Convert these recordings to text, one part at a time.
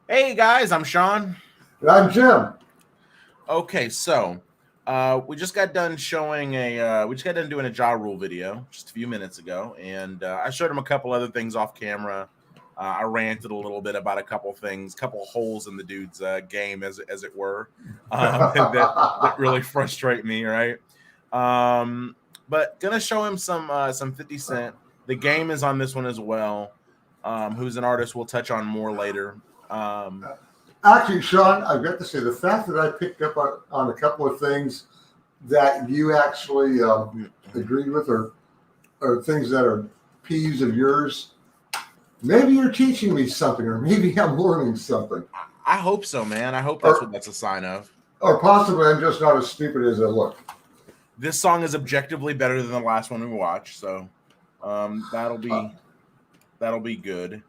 Hey guys, I'm Sean. I'm Jim. Okay, so we just got done showing we just got done doing a Ja Rule video just a few minutes ago, and I showed him a couple other things off camera. I ranted a little bit about a couple things, couple holes in the dude's game, as it were, that really frustrate me, right? Um, but gonna show him some 50 Cent. The game is on this one as well. Who's an artist we'll touch on more later. Um, Actually, Sean, I've got to say the fact that I picked up on a couple of things that you actually agreed with, or things that are peeves of yours. Maybe you're teaching me something, or maybe I'm learning something, I hope so, man. I hope that's what or that's a sign of. or possibly I'm just not as stupid as I look. This song is objectively better than the last one we watched, so that'll Uh, be good.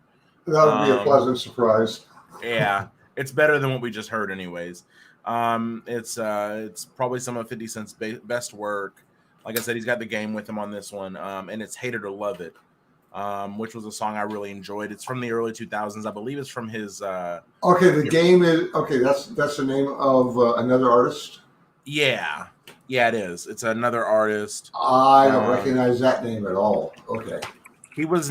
that'll be a Um, pleasant surprise. yeah, it's better than what we just heard, anyways. It's probably some of 50 Cent's best work. Like I said, he's got the game with him on this one, and it's "Hate It or Love It," which was a song I really enjoyed. It's from the early 2000s, I believe. It's from his Okay, the game is okay. That's the name of another artist. yeah, yeah, it is. It's another artist. I don't Um, recognize that name at all. Okay. he was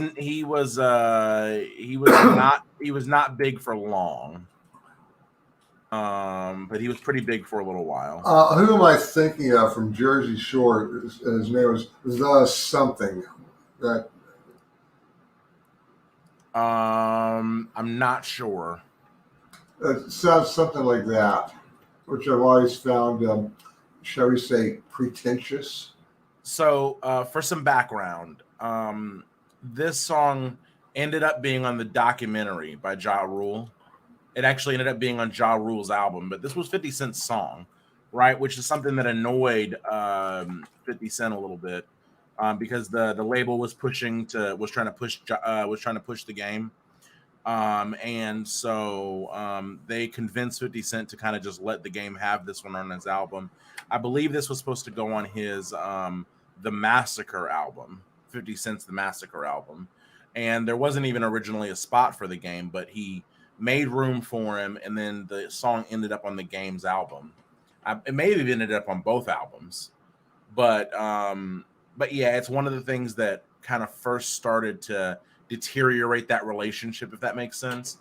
not big for long. But he was pretty big for a little while. Who am I thinking of from Jersey Shore? His name was the something. That I'm not sure. sounds something like that, which I've always found, shall we say, pretentious. So, for some background, this song ended up being on the documentary by Ja Rule. It actually ended up being on Ja Rule's album, but this was 50 Cent's song, right? Which is something that annoyed 50 Cent a little bit, because the label was trying to push the game. And so they convinced 50 Cent to kind of just let the game have this one on his album. I believe this was supposed to go on his The Massacre album, 50 Cent's The Massacre album. And there wasn't even originally a spot for the game, but he made room for him, and then the song ended up on the game's album. It may have ended up on both albums, but yeah, it's one of the things that kind of first started to deteriorate that relationship, if that makes sense.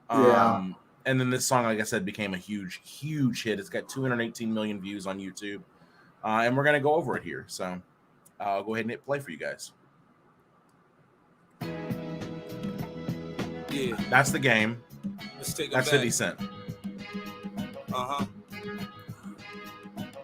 Yeah. And then this song, like I said, became a huge hit. It's got 218 million views on YouTube, and we're gonna go over it here. So I'll go ahead and hit play for you guys. Yeah, That's the game. let's take it That's back. 50 Cent. Uh-huh.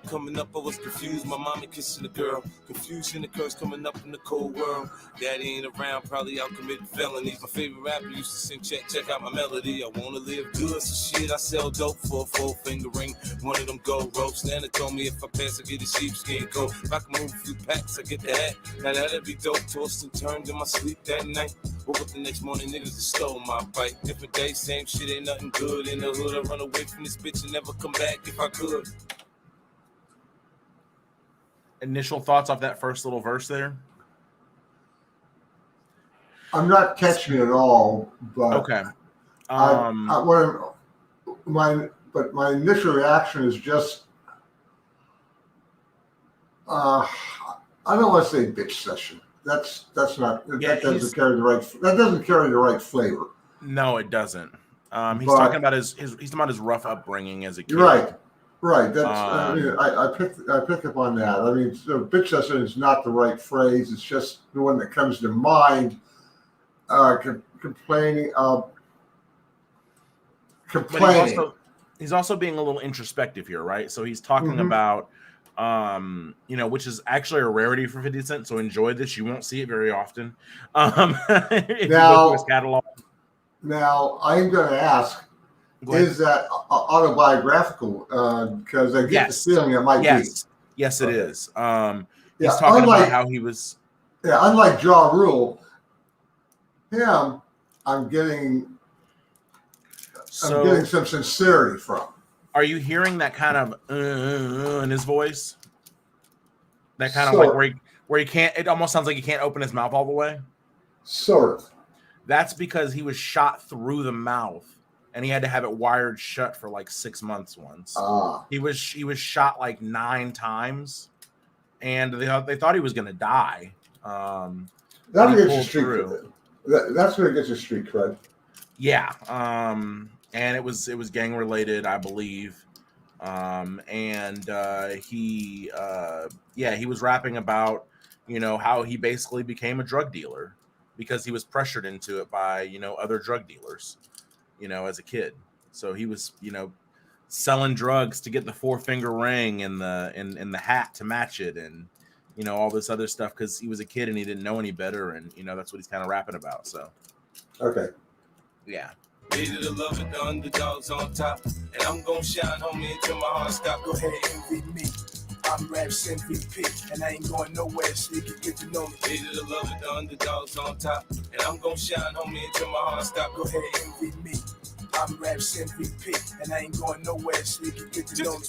Coming up, I was confused. My mommy kissing the girl. Confusion occurs coming up in the cold world. Daddy ain't around, probably out committing felonies. My favorite rapper used to sing, check out my melody. I wanna live good, so shit, I sell dope for a 4-finger ring. One of them gold ropes. Nana told me if I pass, I get a sheepskin coat. If I can move a few packs, I get the hat. Now that'd be dope. Tossed and turned in my sleep that night. Woke up the next morning, niggas just stole my bike. Different day, same shit, ain't nothing good. In the hood, I run away from this bitch and never come back if I could. Initial thoughts off that first little verse there? I'm not catching it at all, but Okay. my initial reaction is just, I don't want to say bitch session. That's not Yeah, that doesn't carry the right flavor. No, it doesn't. He's But talking about he's talking about his rough upbringing as a kid. you're right. Right. That's Um, I pick up on that. I mean, so bitch session is not the right phrase. It's just the one that comes to mind. Complaining. but Complaining. he's also being a little introspective here, right? So he's talking Mhm. about which is actually a rarity for 50 Cent. So enjoy this. You won't see it very often. If you go through his catalog. Now, I'm going to ask, Go ahead. is that autobiographical? Because I get Yes. the feeling it might Yes. Yes, it Okay. is. be. He's talking about how he was. Unlike Ja Rule, him, I'm getting So some sincerity from. are you hearing that kind of in his voice? That kind of Sort. like where he can't. It almost sounds like he can't open his mouth all the way. Sort of. That's because he was shot through the mouth and he had to have it wired shut for like 6 months once. Ah, He was shot like 9 times, and they thought he was going to die. that'll he get you pulled street through. cred. That's where it gets you street cred. Yeah, and it was gang related, I believe. He was rapping about, you know, how he basically became a drug dealer because he was pressured into it by, you know, other drug dealers, you know, as a kid. So he was, you know, selling drugs to get the 4-finger ring and the hat to match it, and, you know, all this other stuff because he was a kid and he didn't know any better, and, you know, that's what he's kind of rapping about. So Okay. yeah. Hated to love it, the underdogs on top. And I'm gon' shine, homie, until my heart stop. Go ahead, envy me. I'm Raps MVP, and I ain't going nowhere, so you can get to know me. Hated to love it, the underdogs on top. And I'm gon' shine, homie, until my heart stop. Go ahead, envy me. I'm Raps MVP, and I ain't going nowhere, so you can get to know me.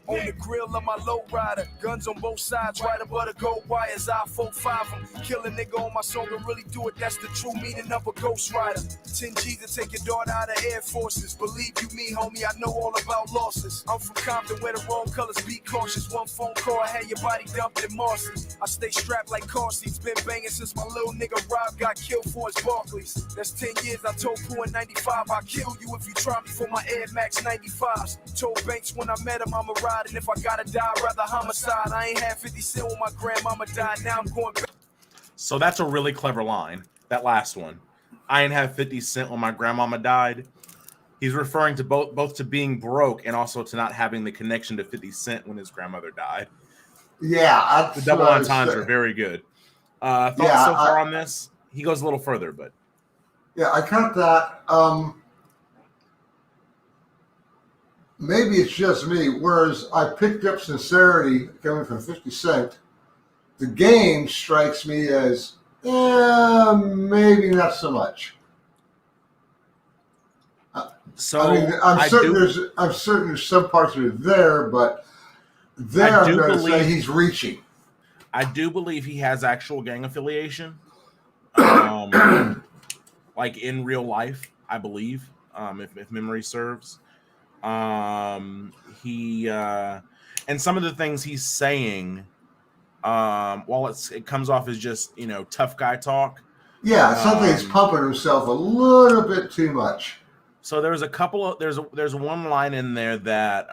On the grill of my low rider, guns on both sides, right above the gold wires. I 4-5 'em, kill a nigga on my song and really do it. That's the true meaning of a ghost rider. 10 G's to take your daughter out of Air Forces. Believe you me, homie, I know all about losses. I'm from Compton where the wrong colors be cautious. One phone call, I had your body dumped in Marcy. I stay strapped like car seats, been banging since my little nigga Rob got killed for his Barclays. That's 10 years, I told Pooh in 95, I'll kill you if you try me for my Air Max 95s. Told Banks when I met him, I'ma ride. And if I gotta die, rather homicide. I ain't had 50 cent when my grandmama died. Now I'm going back. So that's a really clever line. That last one. I ain't have 50 cent when my grandmama died. He's referring to both to being broke and also to not having the connection to 50 cent when his grandmother died. Yeah, The double entendres are very good. Thoughts so far on this? He goes a little further, but yeah, I count that. Maybe it's just me. Whereas I picked up sincerity coming from 50 Cent, the game strikes me as maybe not so much. so I mean, I'm certain there's some parts of it there, but there I'm going to say he's reaching. I do believe he has actual gang affiliation, like in real life. I believe, if memory serves. He and some of the things he's saying, while it comes off as just, you know, tough guy talk. Yeah, something he's pumping himself a little bit too much. So there's a couple of there's one line in there that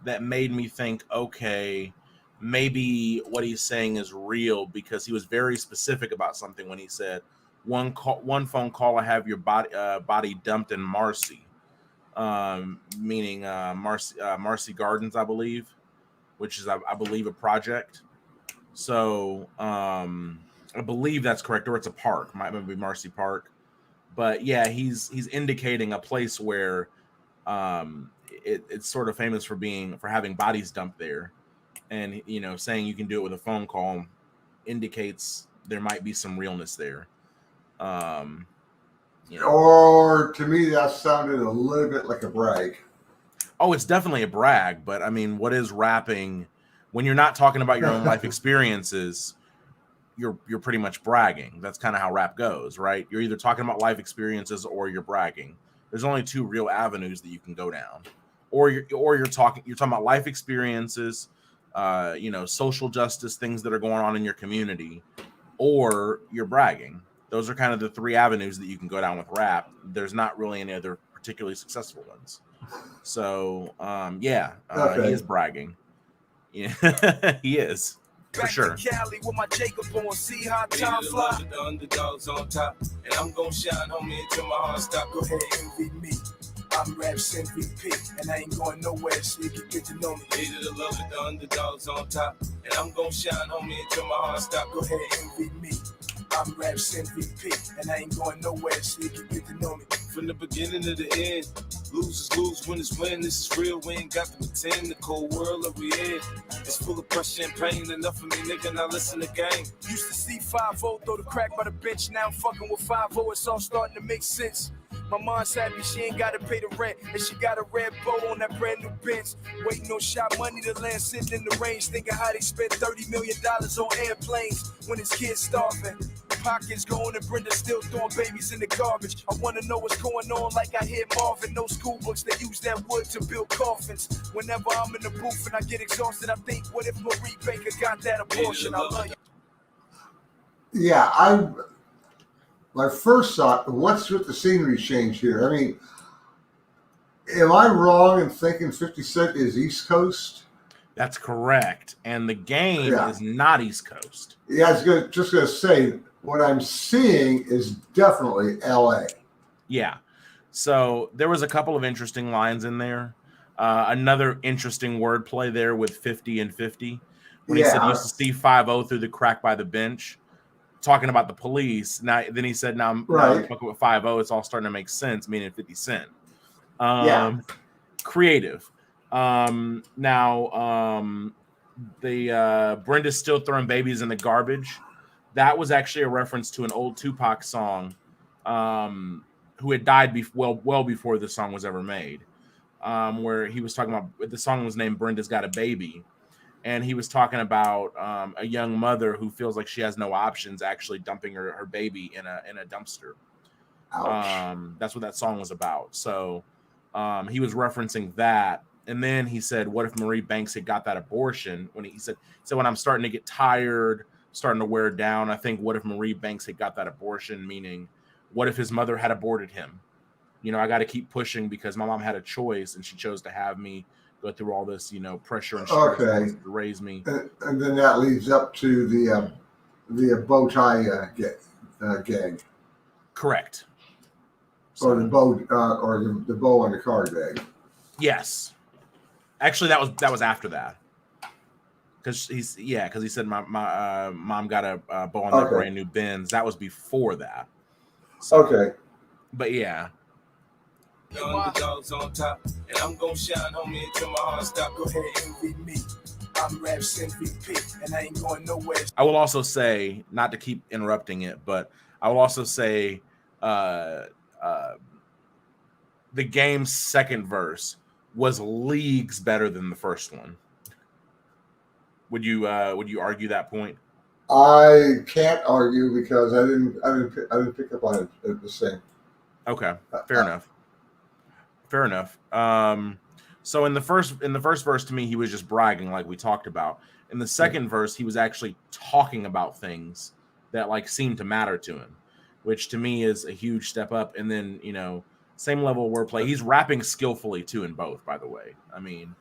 that made me think, okay, maybe what he's saying is real, because he was very specific about something when he said one phone call, I have your body dumped in Marcy. Meaning Marcy Gardens, I believe, which is I believe a project. So I believe that's correct, or it's a park. Might be Marcy Park, but yeah, he's indicating a place where it's sort of famous for having bodies dumped there, and, you know, saying you can do it with a phone call indicates there might be some realness there. You know. Or to me, that sounded a little bit like a brag. Oh, it's definitely a brag, but I mean, what is rapping when you're not talking about your own life experiences? You're pretty much bragging. That's kind of how rap goes, right? You're either talking about life experiences or you're bragging. There's only two real avenues that you can go down. Or you're talking about life experiences, you know, social justice, things that are going on in your community, or you're bragging. Those are kind of the three avenues that you can go down with rap. There's not really any other particularly successful ones. So, he is bragging. Yeah, he is. For sure. Back to Cali with my Jacob on, see how time fly. The underdogs on top, and I'm gon' shine, homie, until my heart stop. Go ahead, envy me. I'm Raps MVP, and I ain't going nowhere, so you can get to know me. Hated to love it, the underdogs on top, and I'm gon' shine, homie, until my heart stop. Go ahead, envy me. I'm Raps MVP, and I ain't going nowhere, so you can get to know me. From the beginning to the end, losers lose, winners win. This is real, we ain't got to pretend. The cold world that we in, it's full of pressure and pain. Enough of me, nigga, now listen to game. Used to see 5-0, throw the crack by the bench. Now I'm fucking with 5-0, it's all starting to make sense. My mom's happy she ain't gotta pay the rent, and she got a red bow on that brand new Benz. Waiting on shot money to land, sitting in the range, thinking how they spent $30 million on airplanes when his kids starving. pockets growing and Brenda still throwing babies in the garbage. I wanna know what's going on like I hear Marvin. No school books, they use that wood to build coffins. Whenever I'm in the booth and I get exhausted, I think, what if Marie Baker got that abortion? I love you. Yeah, my first thought, what's with the scenery change here? I mean, am I wrong in thinking 50 Cent is East Coast? That's correct. And the game is not East Coast. Yeah, I was just going to say, what I'm seeing is definitely LA. Yeah. So there was a couple of interesting lines in there. Another interesting wordplay there with 50 and 50. When he said he used to see 5-0 through the crack by the bench, talking about the police. Now, then he said, now I'm fucking with 5-0. It's all starting to make sense, meaning 50 Cent. Creative. The Brenda's still throwing babies in the garbage. That was actually a reference to an old Tupac song, who had died well before this song was ever made. Where he was talking about, the song was named Brenda's Got a Baby, and he was talking about a young mother who feels like she has no options, actually dumping her baby in a dumpster. That's what that song was about. So he was referencing that. And then he said, what if Marie Banks had got that abortion? When he said, when I'm starting to get tired, starting to wear down, I think, what if Marie Banks had got that abortion? Meaning, what if his mother had aborted him? You know, I got to keep pushing because my mom had a choice and she chose to have me go through all this, pressure and stress to raise me. And then that leads up to the bow tie gag. Correct. Or the bow, or the bow on the car gag. Yes. Actually, that was after that. Because he said my mom got a bow on that brand new Benz. That was before that. So, but yeah. Underdogs on top, and I'm gonna shine, homie, until my heart stop. Go ahead and envy me. I'm Raps MVP, and I ain't going nowhere. I will also say, not to keep interrupting it, but I will also say, the game's second verse was leagues better than the first one. Would you argue that point? I can't argue because I didn't pick up on it the same. Okay, fair enough. So in the first verse, to me, he was just bragging, like we talked about. In the second verse, he was actually talking about things that seemed to matter to him, which to me is a huge step up. And then, same level of wordplay. He's rapping skillfully too in both, by the way. I mean,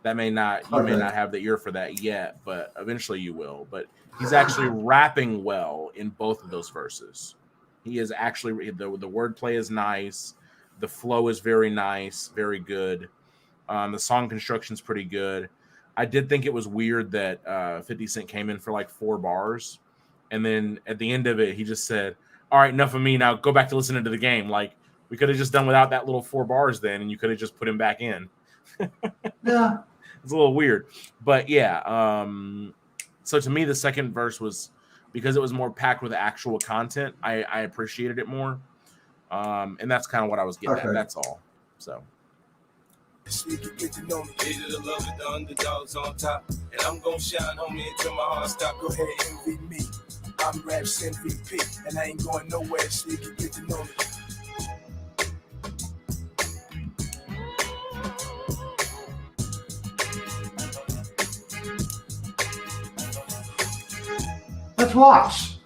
you may not have the ear for that yet, but eventually you will. But he's actually rapping well in both of those verses. He is actually, the wordplay is nice. The flow is very nice, very good. The song construction is pretty good. I did think it was weird that 50 Cent came in for 4 bars. And then at the end of it, he just said, all right, enough of me. Now go back to listening to the game. We could have just done without that little 4 bars then, and you could have just put him back in. Yeah. It's a little weird. But yeah. So to me, the second verse was, because it was more packed with actual content, I appreciated it more. And that's kind of what I was getting at. That's all. So. We can get to know me. Hated to love it, the underdogs on top. And I'm gonna shine, homie, until my heart stop. Go ahead and envy me. I'm Raps MVP, and I ain't going nowhere, so you can get to know me. Let's watch.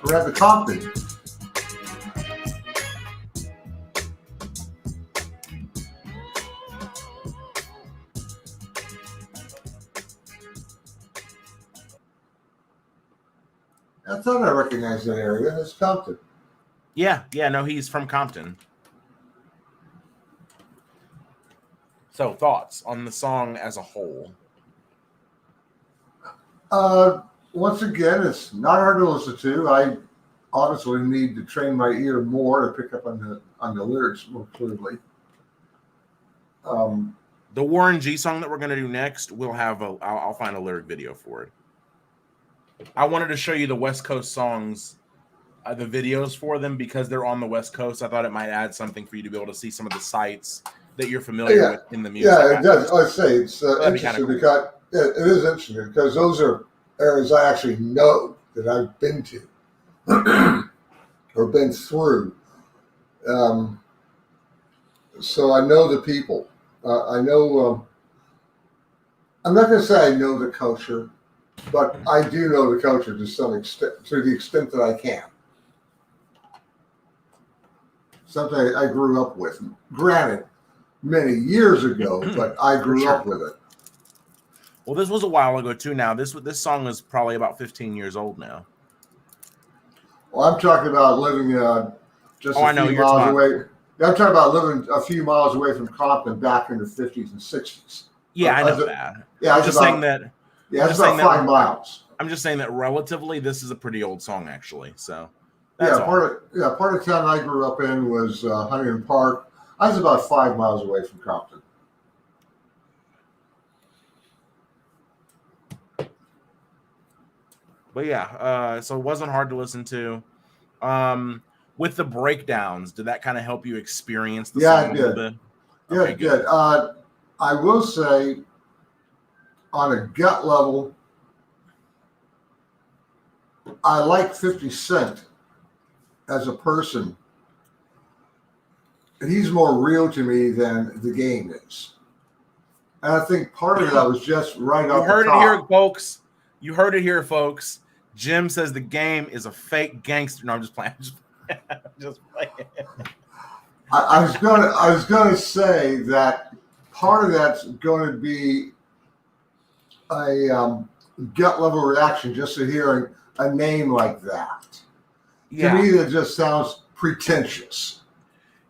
We're at the Compton. I thought I recognized that area. It's Compton. Yeah, no, he's from Compton. So, thoughts on the song as a whole? Once again, it's not hard to listen to. I honestly need to train my ear more to pick up on the lyrics more clearly. The Warren G song that we're going to do next, I'll find a lyric video for it. I wanted to show you the West Coast songs, the videos for them, because they're on the West Coast. I thought it might add something for you to be able to see some of the sites that you're familiar with in the music. Yeah, it does. I'd say it's interesting it is interesting because those are areas I actually know that I've been to or been through. So I know the people. I know. I'm not going to say I know the culture, but I do know the culture to some extent, to the extent that I can. Something I grew up with. Granted, many years ago, but I grew up with it. Well, this was a while ago too. Now this song is probably about 15 years old now. Well, I'm talking about living just a few miles away. I'm talking about living a few miles away from Compton back in the 50s and 60s. Yeah, I know that. Yeah, I'm just saying that. Yeah, it's about 5 miles. I'm just saying that relatively, this is a pretty old song, actually. So, part of town I grew up in was Huntington Park. I was about 5 miles away from Compton. But yeah, so it wasn't hard to listen to. With the breakdowns, did that kind of help you experience the song a little bit? Yeah, it did. I will say, on a gut level, I like 50 Cent as a person. He's more real to me than the game is. And I think part of that was just right off the top. You heard it here, folks. You heard it here, folks. Jim says the game is a fake gangster. No, I'm just playing. Just playing. I was gonna say that part of that's going to be a gut level reaction just to hearing a name like that. Yeah. To me, that just sounds pretentious.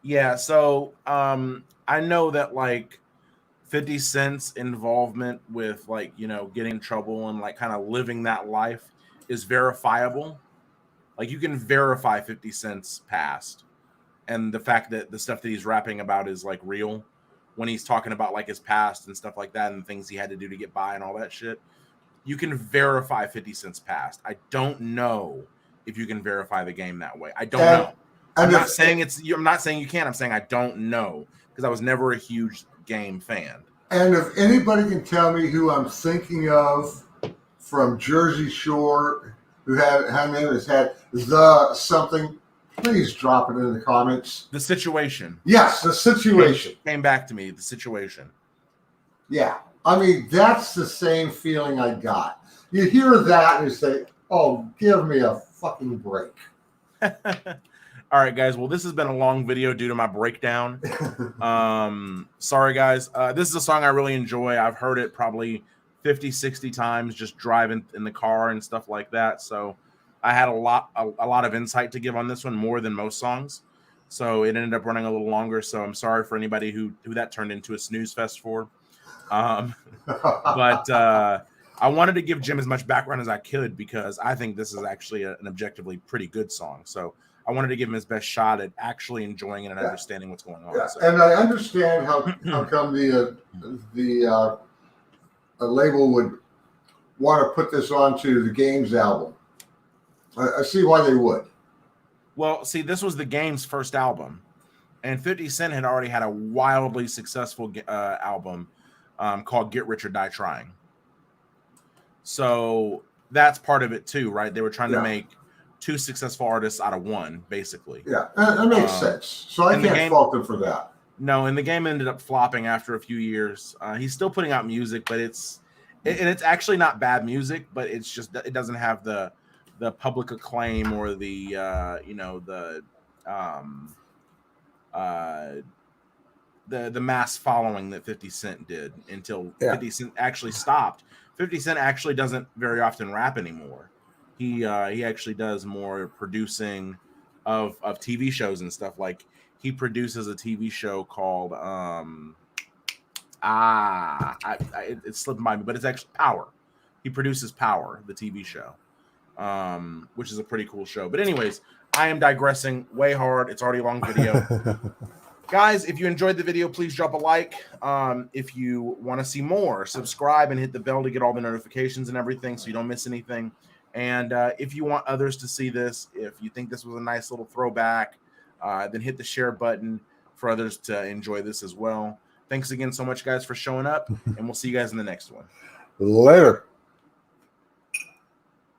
Yeah. So I know that like 50 Cent's involvement with like, you know, getting in trouble and like kind of living that life is verifiable. Like you can verify 50 Cent's past and the fact that the stuff that he's rapping about is like real when he's talking about like his past and stuff like that and things he had to do to get by and all that shit. You can verify 50 Cent's past. I don't know if you can verify the game that way. I don't know. I'm not saying you can. I'm saying I don't know because I was never a huge game fan. And if anybody can tell me who I'm thinking of from Jersey Shore, who had the something, please drop it in the comments. The Situation. Yes, The Situation. Came back to me, The Situation. Yeah. I mean, that's the same feeling I got. You hear that and you say, oh, give me a fucking break. All right, guys. Well, this has been a long video due to my breakdown. Sorry, guys. This is a song I really enjoy. I've heard it probably 50, 60 times just driving in the car and stuff like that. So I had a lot of insight to give on this one, more than most songs. So it ended up running a little longer. So I'm sorry for anybody who that turned into a snooze fest for. But I wanted to give Jim as much background as I could because I think this is actually an objectively pretty good song. So I wanted to give him his best shot at actually enjoying it and understanding what's going on. Yeah. So. And I understand how come the label would want to put this onto the Games album. I see why they would. Well, see, this was the Game's first album, and 50 Cent had already had a wildly successful album called Get Rich or Die Trying. So that's part of it too, right? They were trying to make two successful artists out of one, basically. Yeah, that makes sense. So I can't fault them for that. No, and the game ended up flopping after a few years. He's still putting out music, but it's actually not bad music, but it's just it doesn't have the public acclaim or the the mass following that 50 Cent did until 50 Cent actually stopped. 50 Cent actually doesn't very often rap anymore. He actually does more producing of TV shows and stuff. Like he produces a TV show called it slipped by me, but it's actually Power. He produces Power, the TV show, which is a pretty cool show. But anyways, I am digressing way hard. It's already a long video. Guys, if you enjoyed the video, please drop a like. If you want to see more, subscribe and hit the bell to get all the notifications and everything so you don't miss anything. And if you want others to see this, if you think this was a nice little throwback, then hit the share button for others to enjoy this as well. Thanks again so much, guys, for showing up, and we'll see you guys in the next one. Later.